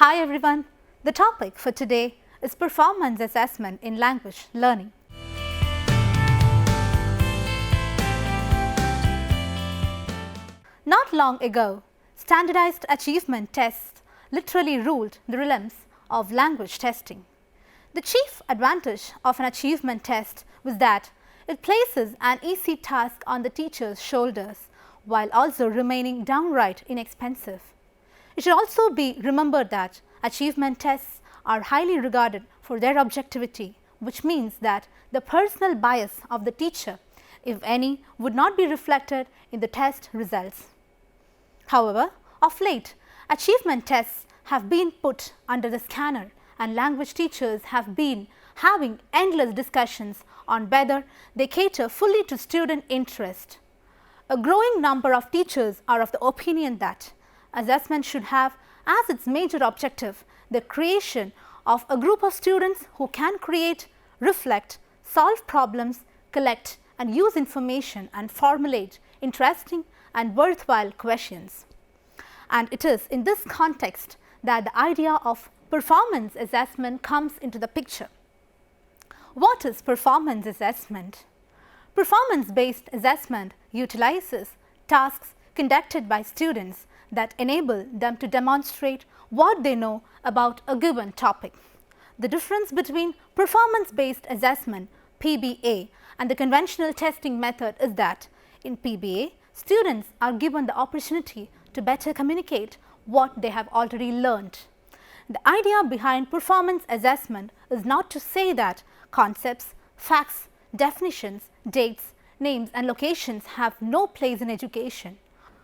Hi everyone, the topic for today is performance assessment in language learning. Not long ago, standardized achievement tests literally ruled the realms of language testing. The chief advantage of an achievement test was that it places an easy task on the teacher's shoulders while also remaining downright inexpensive. It should also be remembered that achievement tests are highly regarded for their objectivity, which means that the personal bias of the teacher, if any, would not be reflected in the test results. However, of late, achievement tests have been put under the scanner and language teachers have been having endless discussions on whether they cater fully to student interest. A growing number of teachers are of the opinion that assessment should have as its major objective the creation of a group of students who can create, reflect, solve problems, collect and use information and formulate interesting and worthwhile questions. And it is in this context that the idea of performance assessment comes into the picture. What is performance assessment? Performance-based assessment utilizes tasks conducted by students that enable them to demonstrate what they know about a given topic. The difference between performance-based assessment (PBA) and the conventional testing method is that in PBA, students are given the opportunity to better communicate what they have already learned. The idea behind performance assessment is not to say that concepts, facts, definitions, dates, names and locations have no place in education.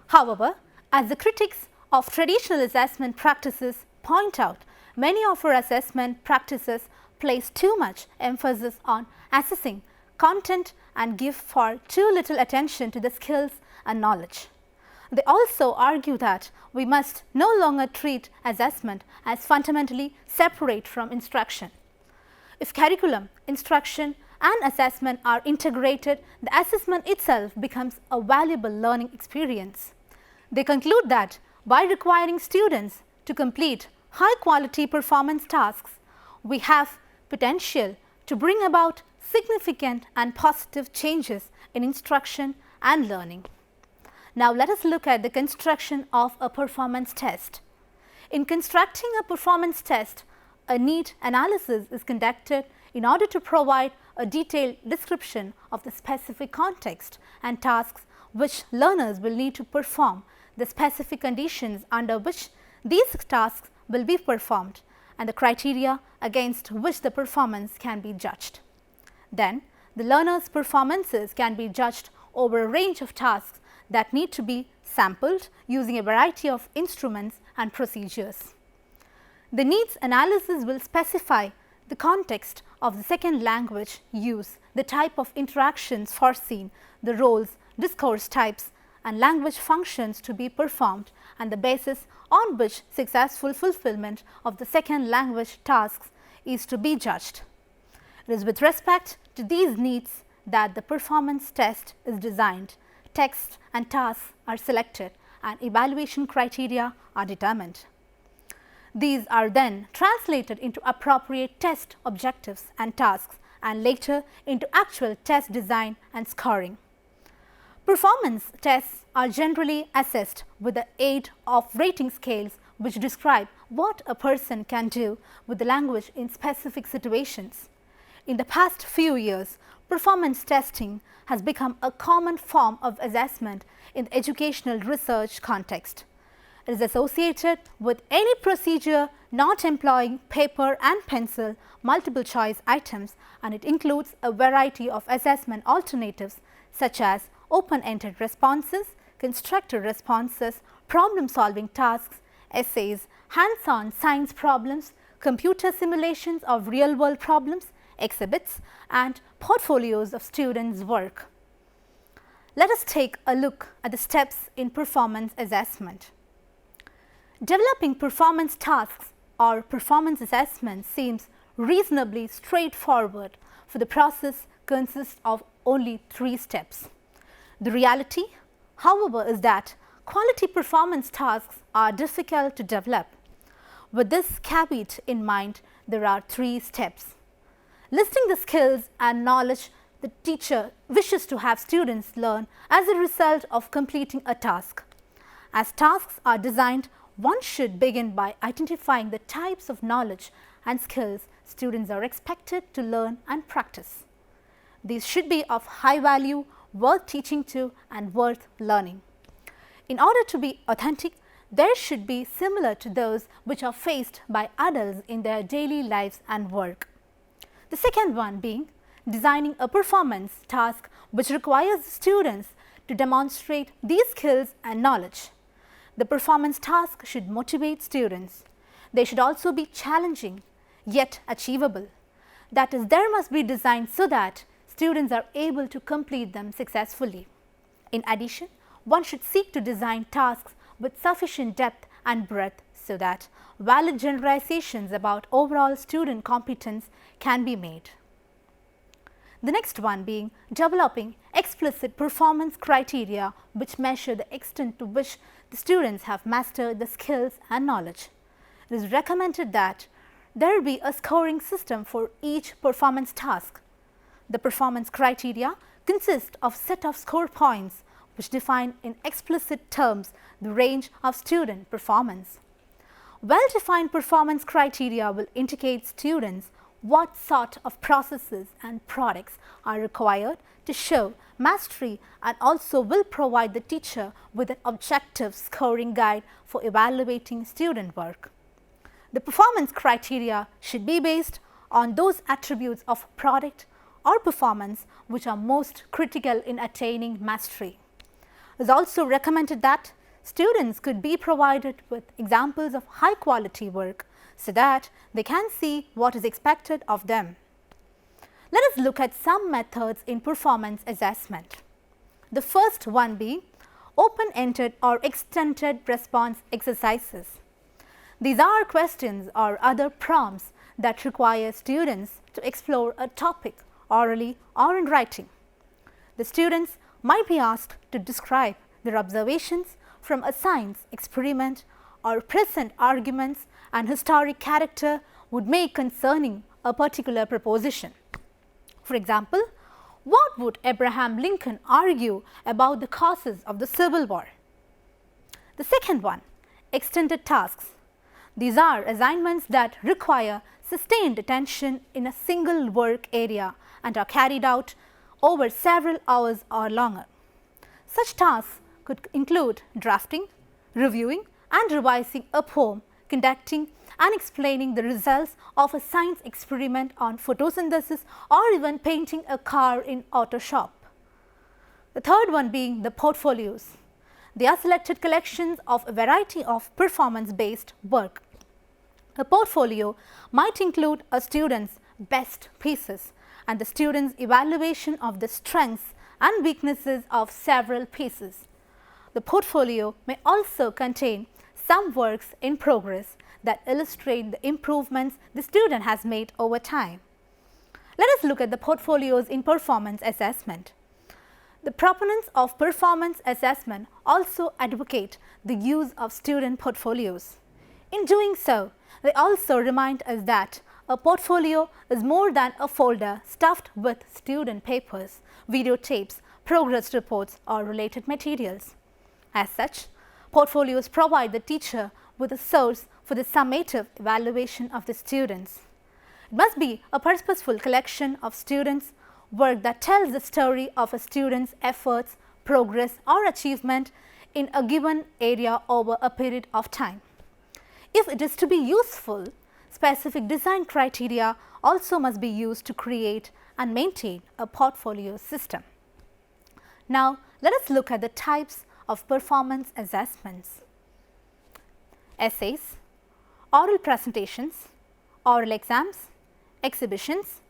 However, as the critics of traditional assessment practices point out, many of our assessment practices place too much emphasis on assessing content and give far too little attention to the skills and knowledge. They also argue that we must no longer treat assessment as fundamentally separate from instruction. If curriculum, instruction and assessment are integrated, the assessment itself becomes a valuable learning experience. They conclude that by requiring students to complete high quality performance tasks, we have potential to bring about significant and positive changes in instruction and learning. Now let us look at the construction of a performance test. In constructing a performance test, a neat analysis is conducted in order to provide a detailed description of the specific context and tasks which learners will need to perform, the specific conditions under which these tasks will be performed, and the criteria against which the performance can be judged. Then, the learners' performances can be judged over a range of tasks that need to be sampled using a variety of instruments and procedures. The needs analysis will specify the context of the second language use, the type of interactions foreseen, the roles, discourse types and language functions to be performed and the basis on which successful fulfillment of the second language tasks is to be judged. It is with respect to these needs that the performance test is designed, texts and tasks are selected and evaluation criteria are determined. These are then translated into appropriate test objectives and tasks and later into actual test design and scoring. Performance tests are generally assessed with the aid of rating scales which describe what a person can do with the language in specific situations. In the past few years, performance testing has become a common form of assessment in the educational research context. It is associated with any procedure not employing paper and pencil multiple choice items, and it includes a variety of assessment alternatives such as open-ended responses, constructed responses, problem-solving tasks, essays, hands-on science problems, computer simulations of real-world problems, exhibits and portfolios of students' work. Let us take a look at the steps in performance assessment. Developing performance tasks or performance assessment seems reasonably straightforward, for the process consists of only 3 steps. The reality, however, is that quality performance tasks are difficult to develop. With this caveat in mind, there are 3 steps. Listing the skills and knowledge the teacher wishes to have students learn as a result of completing a task. As tasks are designed, one should begin by identifying the types of knowledge and skills students are expected to learn and practice. These should be of high value, worth teaching to, and worth learning. In order to be authentic, there should be similar to those which are faced by adults in their daily lives and work. The second one being designing a performance task which requires students to demonstrate these skills and knowledge. The performance task should motivate students. They should also be challenging yet achievable. That is, there must be designed so that students are able to complete them successfully. In addition, one should seek to design tasks with sufficient depth and breadth so that valid generalizations about overall student competence can be made. The next one being developing explicit performance criteria which measure the extent to which the students have mastered the skills and knowledge. It is recommended that there be a scoring system for each performance task. The performance criteria consist of a set of score points which define in explicit terms the range of student performance. Well-defined performance criteria will indicate students what sort of processes and products are required to show mastery and also will provide the teacher with an objective scoring guide for evaluating student work. The performance criteria should be based on those attributes of product or performance which are most critical in attaining mastery. It is also recommended that students could be provided with examples of high quality work so that they can see what is expected of them. Let us look at some methods in performance assessment. The first one being open-ended or extended response exercises. These are questions or other prompts that require students to explore a topic orally or in writing. The students might be asked to describe their observations from a science experiment or present arguments and historic character would make concerning a particular proposition. For example, what would Abraham Lincoln argue about the causes of the Civil War? The second one, extended tasks. These are assignments that require sustained attention in a single work area and are carried out over several hours or longer. Such tasks could include drafting, reviewing and revising a poem, conducting and explaining the results of a science experiment on photosynthesis or even painting a car in auto shop. The third one being the portfolios. They are selected collections of a variety of performance-based work. A portfolio might include a student's best pieces and the student's evaluation of the strengths and weaknesses of several pieces. The portfolio may also contain some works in progress that illustrate the improvements the student has made over time. Let us look at the portfolios in performance assessment. The proponents of performance assessment also advocate the use of student portfolios. In doing so, they also remind us that a portfolio is more than a folder stuffed with student papers, videotapes, progress reports or related materials. As such, portfolios provide the teacher with a source for the summative evaluation of the students. It must be a purposeful collection of students' work that tells the story of a student's efforts, progress or achievement in a given area over a period of time. If it is to be useful, specific design criteria also must be used to create and maintain a portfolio system. Now, let us look at the types of performance assessments. Essays, oral presentations, oral exams, exhibitions,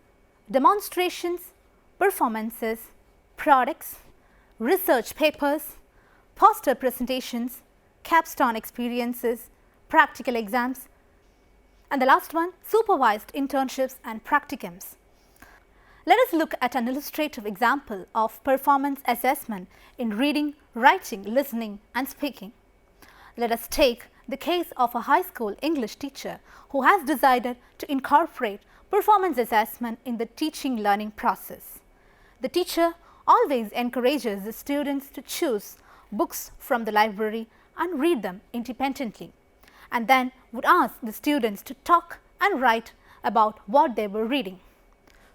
demonstrations, performances, products, research papers, poster presentations, capstone experiences, practical exams, and the last one, supervised internships and practicums. Let us look at an illustrative example of performance assessment in reading, writing, listening and speaking. Let us take the case of a high school English teacher who has decided to incorporate performance assessment in the teaching learning process. The teacher always encourages the students to choose books from the library and read them independently, and then would ask the students to talk and write about what they were reading.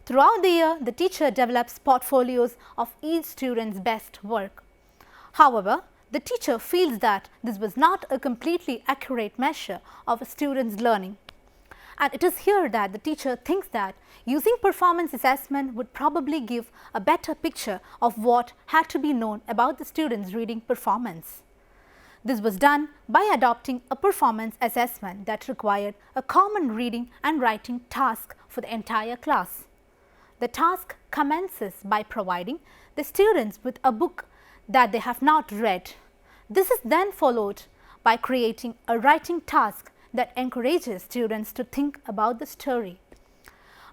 Throughout the year, the teacher develops portfolios of each student's best work. However, the teacher feels that this was not a completely accurate measure of a student's learning. And it is here that the teacher thinks that using performance assessment would probably give a better picture of what had to be known about the student's reading performance. This was done by adopting a performance assessment that required a common reading and writing task for the entire class. The task commences by providing the students with a book that they have not read. This is then followed by creating a writing task that encourages students to think about the story.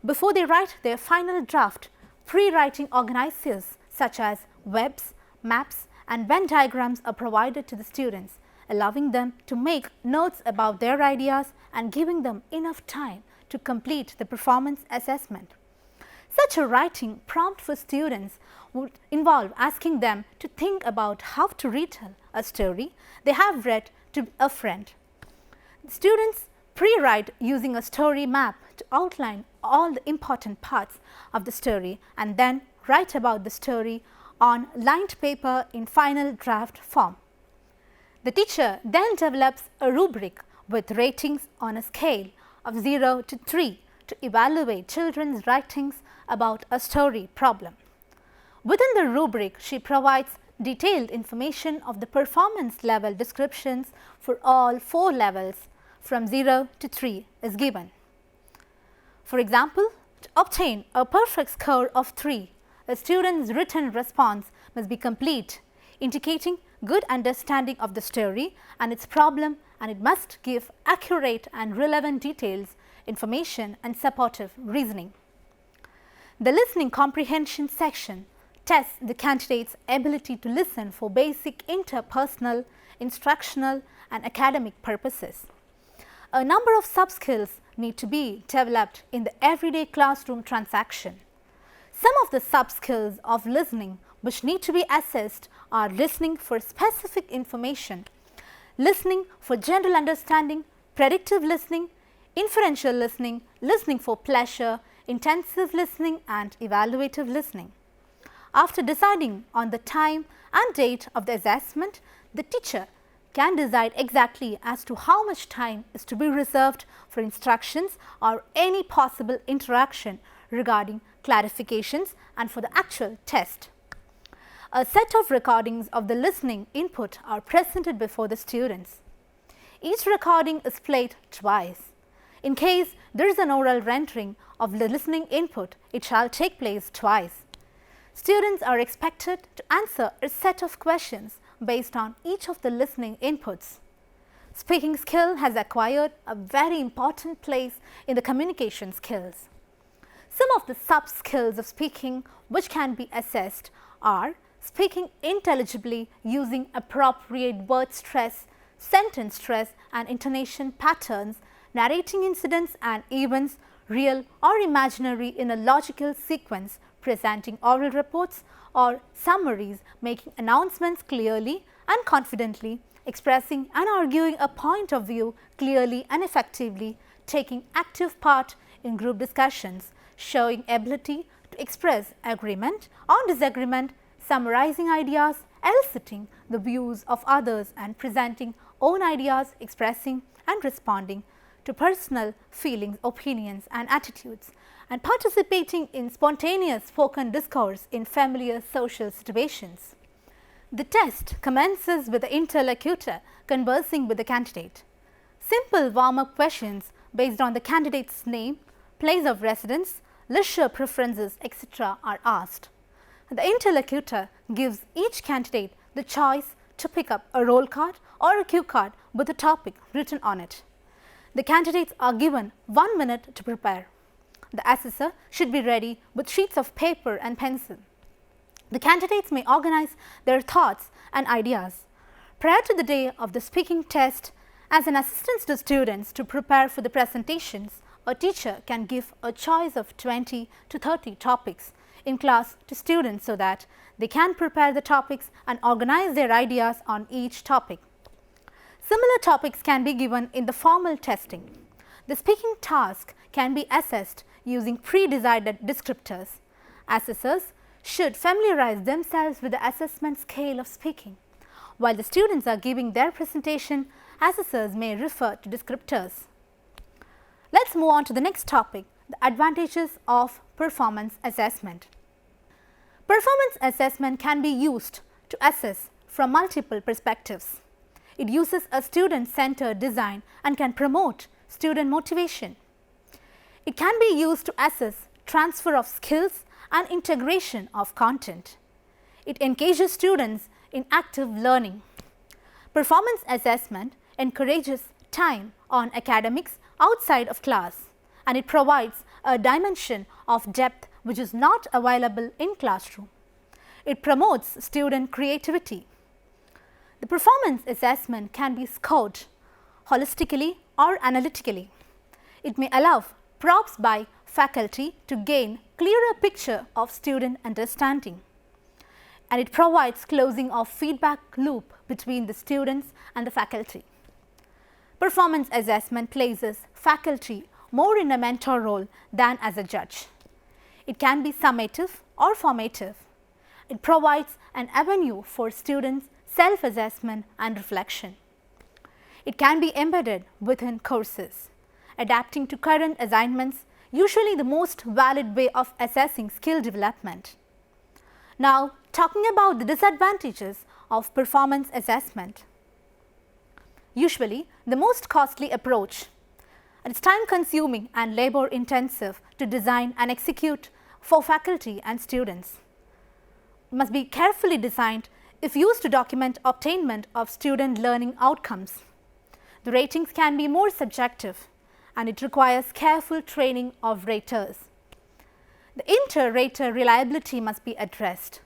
Before they write their final draft, pre-writing organizers such as webs, maps and Venn diagrams are provided to the students, allowing them to make notes about their ideas and giving them enough time to complete the performance assessment. Such a writing prompt for students would involve asking them to think about how to retell a story they have read to a friend. Students pre-write using a story map to outline all the important parts of the story and then write about the story on lined paper in final draft form. The teacher then develops a rubric with ratings on a scale of 0 to 3 to evaluate children's writings about a story problem. Within the rubric, she provides detailed information of the performance level descriptions for all 4 levels from 0 to 3 is given. For example, to obtain a perfect score of 3, a student's written response must be complete, indicating good understanding of the story and its problem, and it must give accurate and relevant details, information and supportive reasoning. The listening comprehension section tests the candidate's ability to listen for basic interpersonal, instructional and academic purposes. A number of sub-skills need to be developed in the everyday classroom transaction. Some of the sub-skills of listening which need to be assessed are listening for specific information, listening for general understanding, predictive listening, inferential listening, listening for pleasure, intensive listening and evaluative listening. After deciding on the time and date of the assessment, the teacher can decide exactly as to how much time is to be reserved for instructions or any possible interaction regarding clarifications and for the actual test. A set of recordings of the listening input are presented before the students. Each recording is played twice. In case there is an oral rendering of the listening input, it shall take place twice. Students are expected to answer a set of questions based on each of the listening inputs. Speaking skill has acquired a very important place in the communication skills. Some of the sub-skills of speaking which can be assessed are speaking intelligibly using appropriate word stress, sentence stress and intonation patterns, narrating incidents and events, real or imaginary in a logical sequence, presenting oral reports or summaries, making announcements clearly and confidently, expressing and arguing a point of view clearly and effectively, taking active part in group discussions, showing ability to express agreement or disagreement, summarizing ideas, eliciting the views of others and presenting own ideas, expressing and responding to personal feelings, opinions and attitudes, and participating in spontaneous spoken discourse in familiar social situations. The test commences with the interlocutor conversing with the candidate. Simple warm-up questions based on the candidate's name, place of residence, leisure preferences, etc. are asked. The interlocutor gives each candidate the choice to pick up a roll card or a cue card with a topic written on it. The candidates are given 1 minute to prepare. The assessor should be ready with sheets of paper and pencil. The candidates may organize their thoughts and ideas. Prior to the day of the speaking test, As an assistance to students to prepare for the presentations, a teacher can give a choice of 20 to 30 topics in class to students so that they can prepare the topics and organize their ideas on each topic. Similar topics can be given in the formal testing. The speaking task can be assessed using pre-decided descriptors. Assessors should familiarize themselves with the assessment scale of speaking. While the students are giving their presentation, assessors may refer to descriptors. Let's move on to the next topic, the advantages of performance assessment. Performance assessment can be used to assess from multiple perspectives. It uses a student-centered design and can promote student motivation. It can be used to assess transfer of skills and integration of content. It engages students in active learning. Performance assessment encourages time on academics outside of class, and it provides a dimension of depth which is not available in classroom. It promotes student creativity. The performance assessment can be scored holistically or analytically. It may allow props by faculty to gain clearer picture of student understanding, and it provides closing of feedback loop between the students and the faculty. Performance assessment places faculty more in a mentor role than as a judge. It can be summative or formative. It provides an avenue for students' self-assessment and reflection. It can be embedded within courses, adapting to current assignments, usually the most valid way of assessing skill development. Now, talking about the disadvantages of performance assessment. Usually, the most costly approach. It is time consuming and labor intensive to design and execute for faculty and students. It must be carefully designed if used to document obtainment of student learning outcomes. The ratings can be more subjective, and it requires careful training of raters. The inter-rater reliability must be addressed.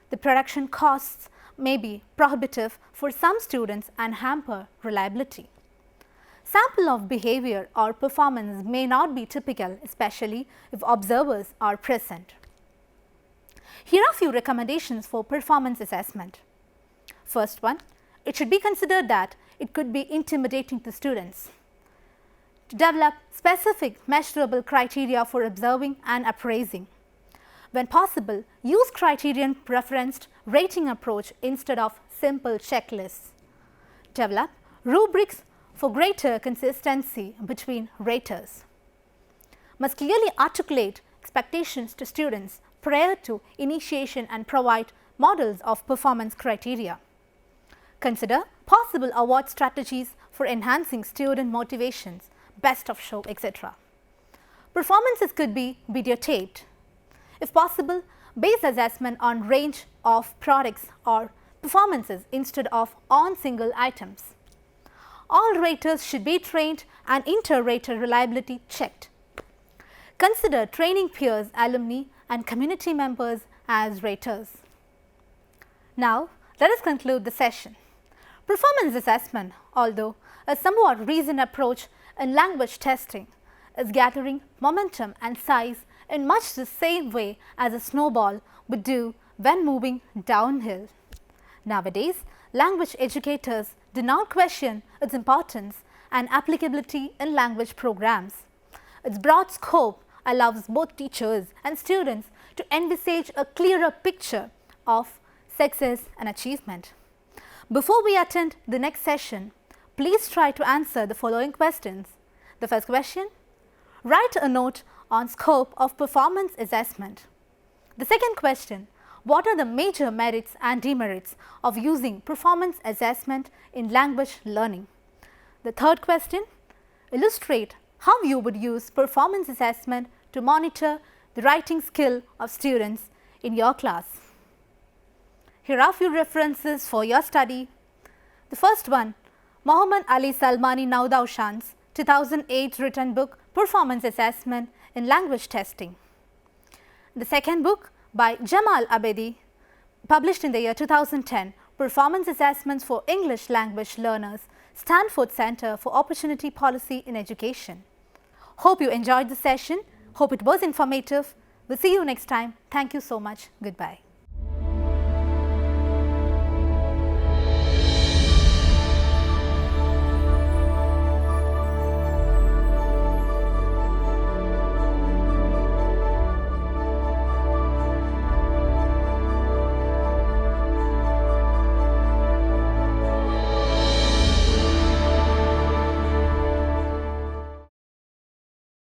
The production costs may be prohibitive for some students and hamper reliability. Sample of behavior or performance may not be typical, especially if observers are present. Here are a few recommendations for performance assessment. First one, it should be considered that it could be intimidating to students. To develop specific measurable criteria for observing and appraising. When possible, use criterion referenced rating approach instead of simple checklists. Develop rubrics for greater consistency between raters. Must clearly articulate expectations to students prior to initiation and provide models of performance criteria. Consider possible award strategies for enhancing student motivations, best of show, etc. Performances could be videotaped. If possible, base assessment on range of products or performances instead of on single items. All raters should be trained and inter-rater reliability checked. Consider training peers, alumni and community members as raters. Now, let us conclude the session. Performance assessment, although a somewhat recent approach in language testing, is gathering momentum and size in much the same way as a snowball would do when moving downhill. Nowadays, language educators do not question its importance and applicability in language programs. Its broad scope allows both teachers and students to envisage a clearer picture of success and achievement. Before we attend the next session, please try to answer the following questions. The first question, write a note on scope of performance assessment. The second question, what are the major merits and demerits of using performance assessment in language learning? The third question, illustrate how you would use performance assessment to monitor the writing skill of students in your class. Here are a few references for your study. The first one, Mohammad Ali Salmani Naudaushan's 2008 written book, Performance Assessment in Language Testing. The second book by Jamal Abedi, published in the year 2010, Performance Assessments for English Language Learners, Stanford Center for Opportunity Policy in Education. Hope you enjoyed the session. Hope it was informative. We'll see you next time. Thank you so much. Goodbye.